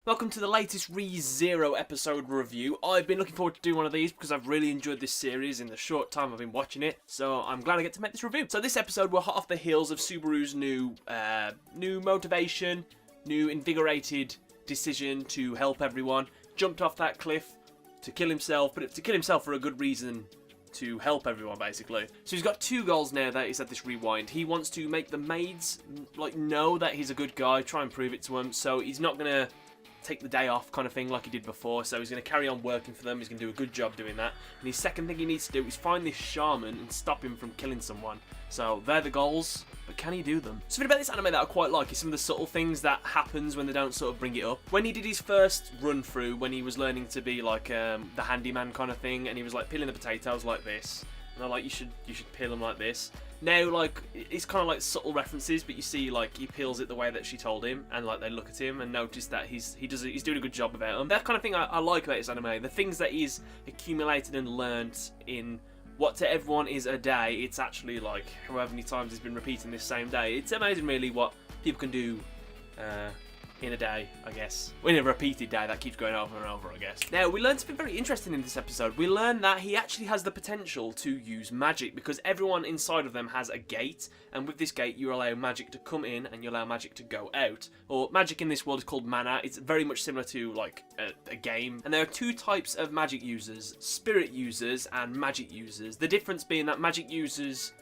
Welcome to the latest ReZero episode review. I've been looking forward to doing one of these because I've really enjoyed this series in the short time I've been watching it, so I'm glad I get to make this review. So this episode, we're hot off the heels of Subaru's new motivation, new invigorated decision to help everyone. Jumped off that cliff to kill himself, but to kill himself for a good reason, to help everyone, basically. So he's got two goals now that he's at this rewind. He wants to make the maids know that he's a good guy, try and prove it to them, so he's not going to take the day off kind of thing like he did before, so he's going to carry on working for them. He's going to do a good job doing that, and his second thing he needs to do is find this shaman and stop him from killing someone. So they're the goals, but can he do them? Something about this anime that I quite like is some of the subtle things that happens when they don't sort of bring it up. When he did his first run through, when he was learning to be like the handyman kind of thing, and he was like peeling the potatoes like this, and they're like, you should peel them like this. Now, like, it's kind of like subtle references, but you see, like, he peels it the way that she told him, and like they look at him and notice that he's doing a good job about them. That kind of thing I like about this anime. The things that he's accumulated and learned in what to everyone is a day, it's actually like however many times he's been repeating this same day. It's amazing, really, what people can do in a day, I guess. In a repeated day that keeps going over and over, I guess. Now, we learned something very interesting in this episode. We learned that he actually has the potential to use magic, because everyone inside of them has a gate, and with this gate you allow magic to come in and you allow magic to go out. Or magic in this world is called mana. It's very much similar to like a game. And there are two types of magic users: spirit users and magic users. The difference being that magic users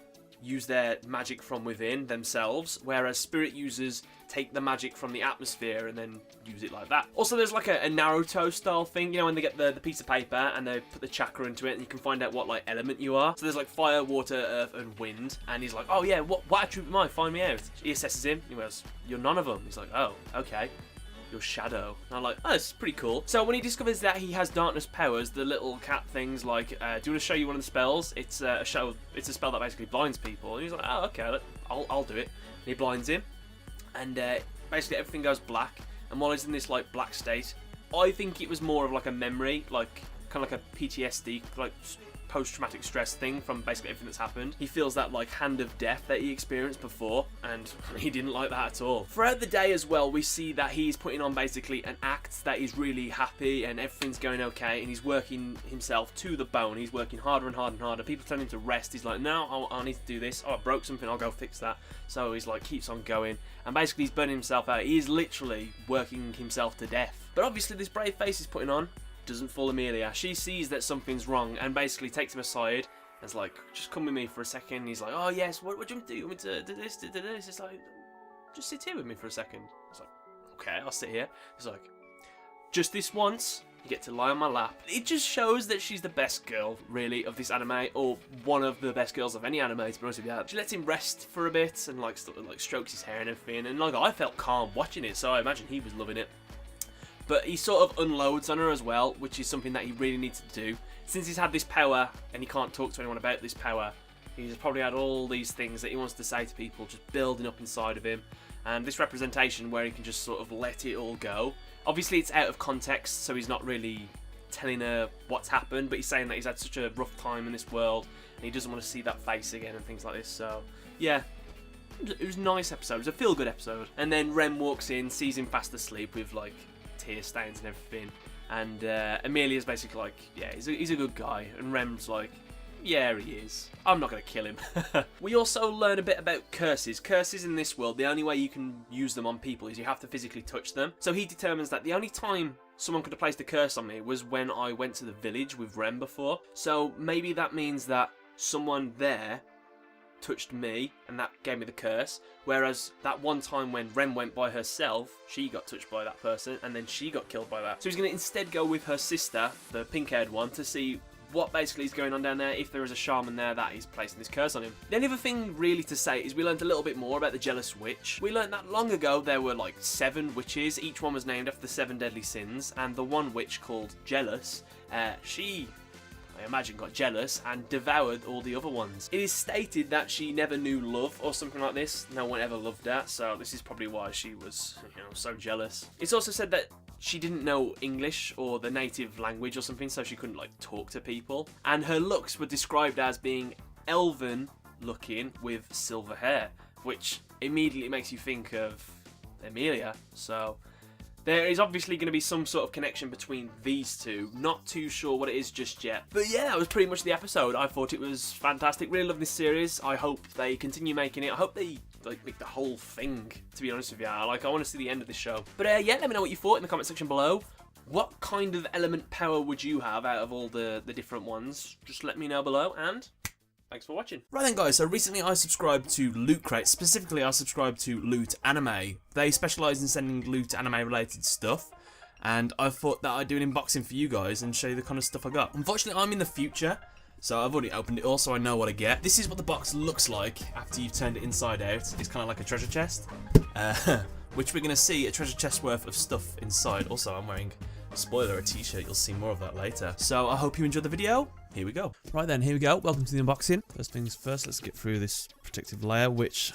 use their magic from within themselves, whereas spirit users take the magic from the atmosphere and then use it like that. Also, there's like a Naruto style thing, you know, when they get the piece of paper and they put the chakra into it, and you can find out what like element you are. So there's like fire, water, earth, and wind, and he's like, oh yeah, what attribute am I? Find me out. He assesses him. He goes, you're none of them. He's like, oh, okay. Your shadow. And I'm like, oh, this is pretty cool. So when he discovers that he has darkness powers, the little cat things like, do you want to show you one of the spells? It's a spell that basically blinds people. And he's like, oh, okay, I'll do it. And he blinds him, and basically everything goes black. And while he's in this like black state, I think it was more of like a memory, like kind of like a PTSD, like post-traumatic stress thing from basically everything that's happened. He feels that like hand of death that he experienced before, and he didn't like that at all. Throughout the day as well, we see that he's putting on basically an act that he's really happy and everything's going okay, and he's working himself to the bone. He's working harder and harder and harder. People tell him to rest. He's like, no, I need to do this. Oh, I broke something. I'll go fix that. So he's like, keeps on going, and basically he's burning himself out. He is literally working himself to death. But obviously this brave face he's putting on doesn't fool Emilia. She sees that something's wrong and basically takes him aside and is like, just come with me for a second. He's like, oh yes, what do you want to do? You want me to do this, do this? It's like, just sit here with me for a second. It's like, okay, I'll sit here. He's like, just this once, you get to lie on my lap. It just shows that she's the best girl, really, of this anime, or one of the best girls of any anime, to be honest with you. She lets him rest for a bit and like strokes his hair and everything, and like I felt calm watching it, so I imagine he was loving it. But he sort of unloads on her as well, which is something that he really needs to do. Since he's had this power, and he can't talk to anyone about this power, he's probably had all these things that he wants to say to people just building up inside of him. And this representation where he can just sort of let it all go. Obviously it's out of context, so he's not really telling her what's happened, but he's saying that he's had such a rough time in this world, and he doesn't want to see that face again and things like this. So, yeah. It was a nice episode. It was a feel-good episode. And then Rem walks in, sees him fast asleep with, like, tear stains and everything, and Emilia's basically like, yeah, he's a good guy, and Rem's like, yeah, he is. I'm not going to kill him. We also learn a bit about curses. Curses in this world, the only way you can use them on people is you have to physically touch them. So he determines that the only time someone could have placed a curse on me was when I went to the village with Rem before. So maybe that means that someone there touched me and that gave me the curse, whereas that one time when Rem went by herself, she got touched by that person and then she got killed by that. So he's going to instead go with her sister, the pink-haired one, to see what basically is going on down there, if there is a shaman there that is placing this curse on him. The only other thing really to say is we learned a little bit more about the jealous witch. We learned that long ago there were like 7 witches, each one was named after the 7 deadly sins, and the one witch called Jealous, she, I imagine, got jealous and devoured all the other ones. It is stated that she never knew love or something like this. No one ever loved her, so this is probably why she was, so jealous. It's also said that she didn't know English or the native language or something, so she couldn't like talk to people. And her looks were described as being elven looking with silver hair, which immediately makes you think of Emilia. So there is obviously going to be some sort of connection between these two. Not too sure what it is just yet. But yeah, that was pretty much the episode. I thought it was fantastic. Really love this series. I hope they continue making it. I hope they like make the whole thing, to be honest with you. Like, I want to see the end of this show. But yeah, let me know what you thought in the comment section below. What kind of element power would you have out of all the different ones? Just let me know below, and thanks for watching. Right then, guys, so recently I subscribed to Loot Crate. Specifically, I subscribed to Loot Anime. They specialise in sending Loot Anime related stuff, and I thought that I'd do an unboxing for you guys and show you the kind of stuff I got. Unfortunately, I'm in the future, so I've already opened it all, so I know what I get. This is what the box looks like after you've turned it inside out. It's kind of like a treasure chest, which we're going to see a treasure chest worth of stuff inside. Also, I'm wearing, spoiler, a t-shirt. You'll see more of that later. So I hope you enjoyed the video. Here we go. Right then, here we go. Welcome to the unboxing. First things first, let's get through this protective layer, which